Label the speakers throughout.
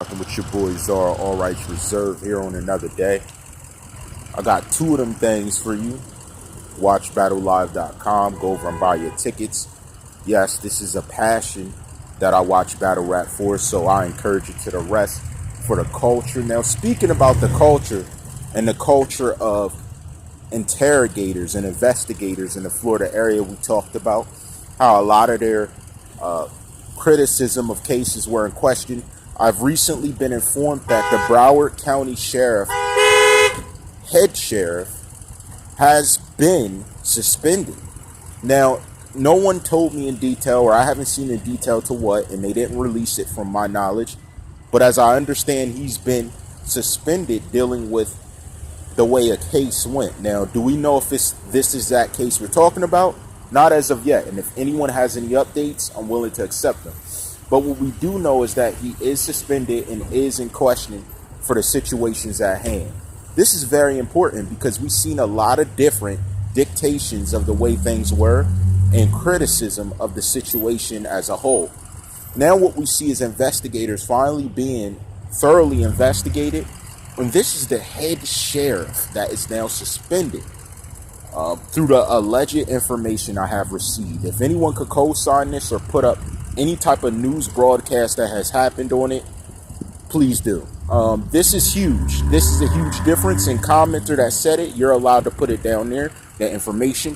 Speaker 1: Talking with your boy TheCzarr, all rights reserved here on another day. I got two of them things for you. Watch battlelive.com. Go over and buy your tickets. Yes, this is a passion that I watch battle rap for, so I encourage you to the rest for the culture. Now, speaking about the culture and the culture of interrogators and investigators in the Florida area, we talked about how a lot of their criticism of cases were in question. I've recently been informed that the Broward County Sheriff, head sheriff, has been suspended. Now, no one told me in detail, or I haven't seen in detail to what, and they didn't release it from my knowledge. But as I understand, he's been suspended dealing with the way a case went. Now, do we know if this is that case we're talking about? Not as of yet. And if anyone has any updates, I'm willing to accept them. But what we do know is that he is suspended and is in question for the situations at hand. This is very important because we've seen a lot of different dictations of the way things were and criticism of the situation as a whole. Now what we see is investigators finally being thoroughly investigated, and this is the head sheriff that is now suspended through the alleged information I have received. If anyone could co-sign this or put up any type of news broadcast that has happened on it, please do. This is huge. This is a huge difference. In commenter that said it, you're allowed to put it down there, that information.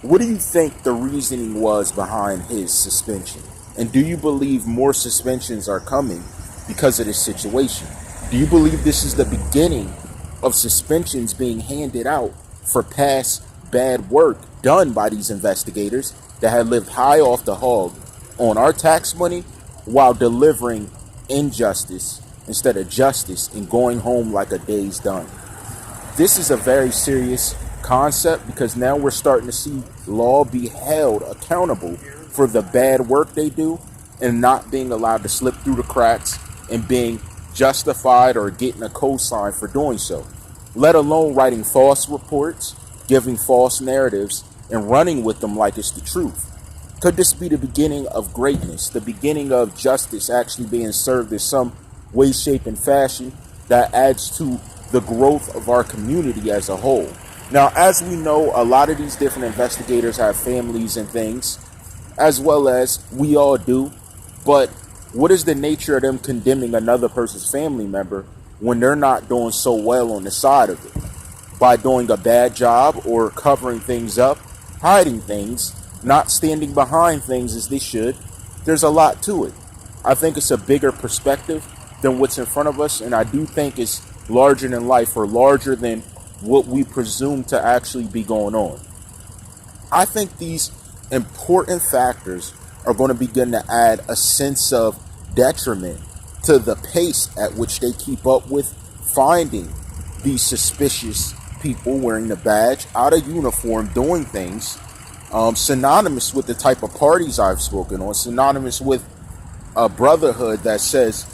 Speaker 1: What do you think the reasoning was behind his suspension? And do you believe more suspensions are coming because of this situation? Do you believe this is the beginning of suspensions being handed out for past bad work done by these investigators that had lived high off the hog on our tax money while delivering injustice instead of justice and going home like a day's done? This is a very serious concept because now we're starting to see law be held accountable for the bad work they do and not being allowed to slip through the cracks and being justified or getting a cosign for doing so, let alone writing false reports, giving false narratives, and running with them like it's the truth. Could this be the beginning of greatness, the beginning of justice actually being served in some way, shape, and fashion that adds to the growth of our community as a whole? Now, as we know, a lot of these different investigators have families and things, as well as we all do, but what is the nature of them condemning another person's family member when they're not doing so well on the side of it? By doing a bad job or covering things up, hiding things, not standing behind things as they should. There's a lot to it. I think it's a bigger perspective than what's in front of us, and I do think it's larger than life or larger than what we presume to actually be going on. I think these important factors are going to begin to add a sense of detriment to the pace at which they keep up with finding these suspicious people wearing the badge, out of uniform, doing things synonymous with the type of parties I've spoken on, synonymous with a brotherhood that says,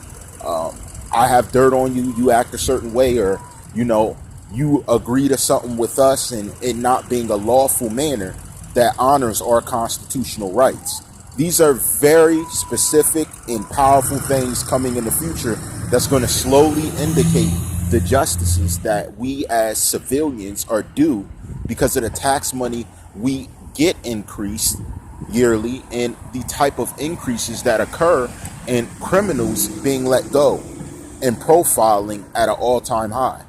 Speaker 1: I have dirt on you, you act a certain way, or, you agree to something with us, and it not being a lawful manner that honors our constitutional rights. These are very specific and powerful things coming in the future that's going to slowly indicate the justices that we as civilians are due because of the tax money we get increased yearly and the type of increases that occur in criminals being let go and profiling at an all-time high.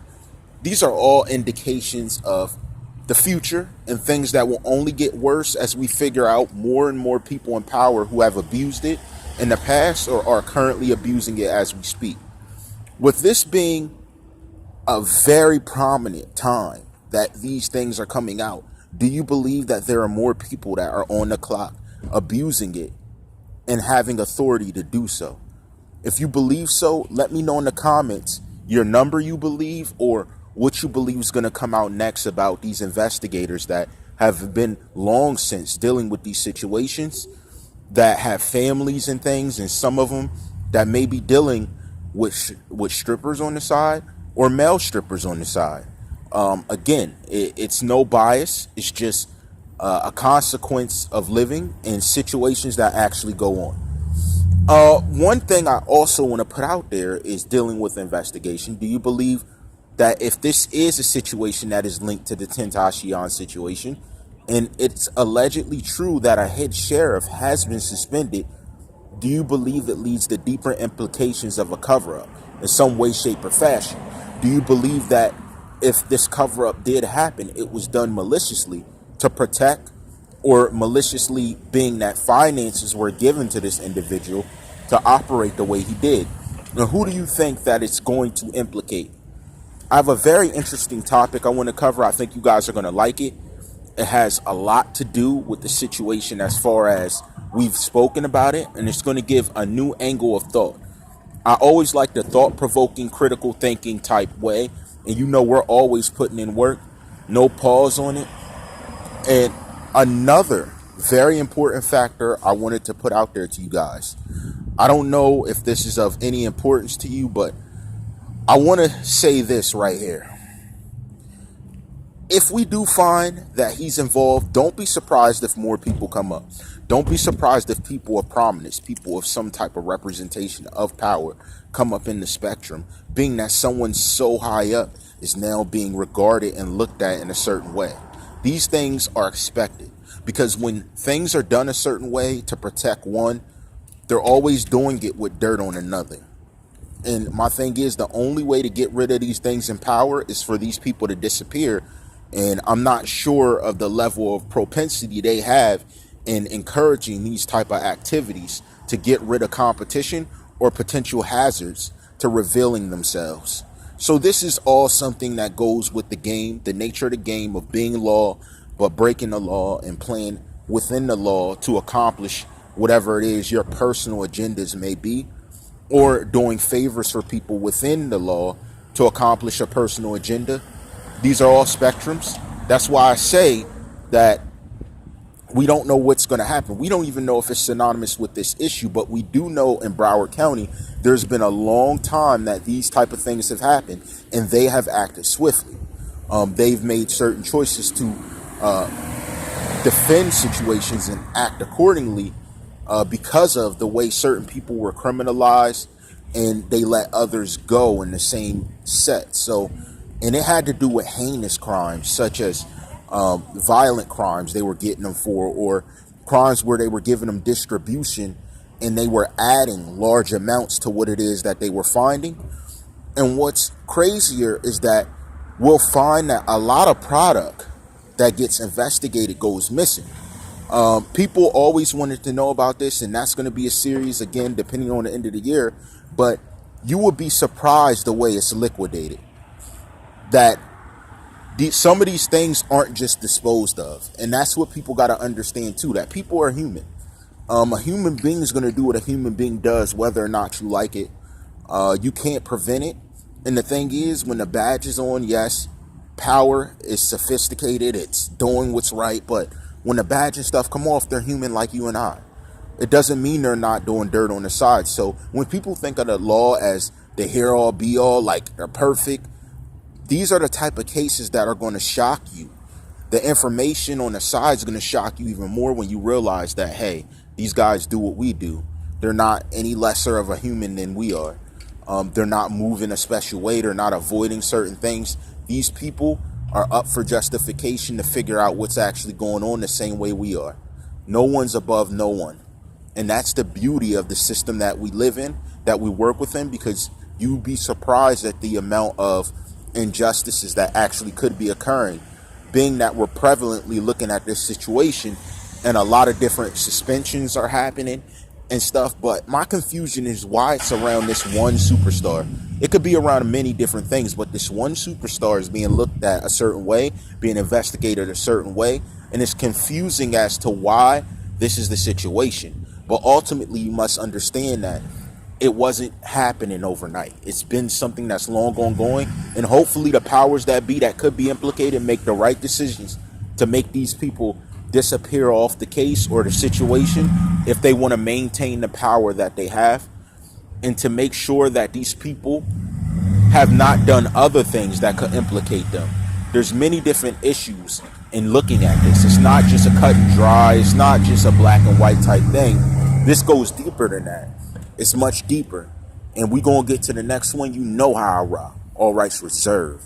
Speaker 1: These are all indications of the future and things that will only get worse as we figure out more and more people in power who have abused it in the past or are currently abusing it as we speak. With this being a very prominent time that these things are coming out, do you believe that there are more people that are on the clock abusing it and having authority to do so? If you believe so, let me know in the comments your number you believe or what you believe is going to come out next about these investigators that have been long since dealing with these situations, that have families and things, and some of them that may be dealing with strippers on the side or male strippers on the side. Again, it's no bias. It's just a consequence of living in situations that actually go on. One thing I also want to put out there is dealing with investigation. Do you believe that if this is a situation that is linked to the Tentacion situation, and it's allegedly true that a head sheriff has been suspended, do you believe it leads to deeper implications of a cover-up in some way, shape, or fashion? Do you believe that if this cover-up did happen, it was done maliciously to protect, or maliciously being that finances were given to this individual to operate the way he did? Now, who do you think that it's going to implicate? I have a very interesting topic I want to cover. I think you guys are going to like it. It has a lot to do with the situation as far as we've spoken about it, and it's going to give a new angle of thought. I always like the thought-provoking, critical thinking type way, and you know we're always putting in work, no pause on it. And another very important factor I wanted to put out there to you guys. I don't know if this is of any importance to you, but I want to say this right here. If we do find that he's involved, don't be surprised if more people come up. Don't be surprised if people of prominence, people of some type of representation of power come up in the spectrum, being that someone so high up is now being regarded and looked at in a certain way. These things are expected because when things are done a certain way to protect one, they're always doing it with dirt on another. And my thing is, the only way to get rid of these things in power is for these people to disappear. And I'm not sure of the level of propensity they have in encouraging these type of activities to get rid of competition or potential hazards to revealing themselves. So this is all something that goes with the game, the nature of the game of being law, but breaking the law and playing within the law to accomplish whatever it is your personal agendas may be, or doing favors for people within the law to accomplish a personal agenda. These are all spectrums. That's why I say that we don't know what's going to happen. We don't even know if it's synonymous with this issue, but we do know in Broward County, there's been a long time that these type of things have happened, and they have acted swiftly. They've made certain choices to defend situations and act accordingly because of the way certain people were criminalized, and they let others go in the same set. So, and it had to do with heinous crimes such as violent crimes they were getting them for, or crimes where they were giving them distribution and they were adding large amounts to what it is that they were finding. And what's crazier is that we'll find that a lot of product that gets investigated goes missing. People always wanted to know about this, and that's going to be a series again depending on the end of the year, but you will be surprised the way it's liquidated. That some of these things aren't just disposed of, and that's what people got to understand too, that people are human. A human being is going to do what a human being does, whether or not you like it. You can't prevent it. And the thing is, when the badge is on, yes, power is sophisticated, it's doing what's right, but when the badge and stuff come off, they're human like you and I. It doesn't mean they're not doing dirt on the side. So when people think of the law as the hear-all, be-all, like they're perfect, these are the type of cases that are going to shock you. The information on the side is going to shock you even more when you realize that, hey, these guys do what we do. They're not any lesser of a human than we are. They're not moving a special way. They're not avoiding certain things. These people are up for justification to figure out what's actually going on the same way we are. No one's above no one. And that's the beauty of the system that we live in, that we work within, because you'd be surprised at the amount of injustices that actually could be occurring, being that we're prevalently looking at this situation and a lot of different suspensions are happening and stuff. But my confusion is why it's around this one superstar. It could be around many different things, but this one superstar is being looked at a certain way, being investigated a certain way, and it's confusing as to why this is the situation. But ultimately, you must understand that it wasn't happening overnight. It's been something that's long ongoing, and hopefully the powers that be that could be implicated make the right decisions to make these people disappear off the case or the situation if they want to maintain the power that they have, and to make sure that these people have not done other things that could implicate them. There's many different issues in looking at this. It's not just a cut and dry. It's not just a black and white type thing. This goes deeper than that. It's much deeper. And we gonna get to the next one. You know how I rock. All rights reserved.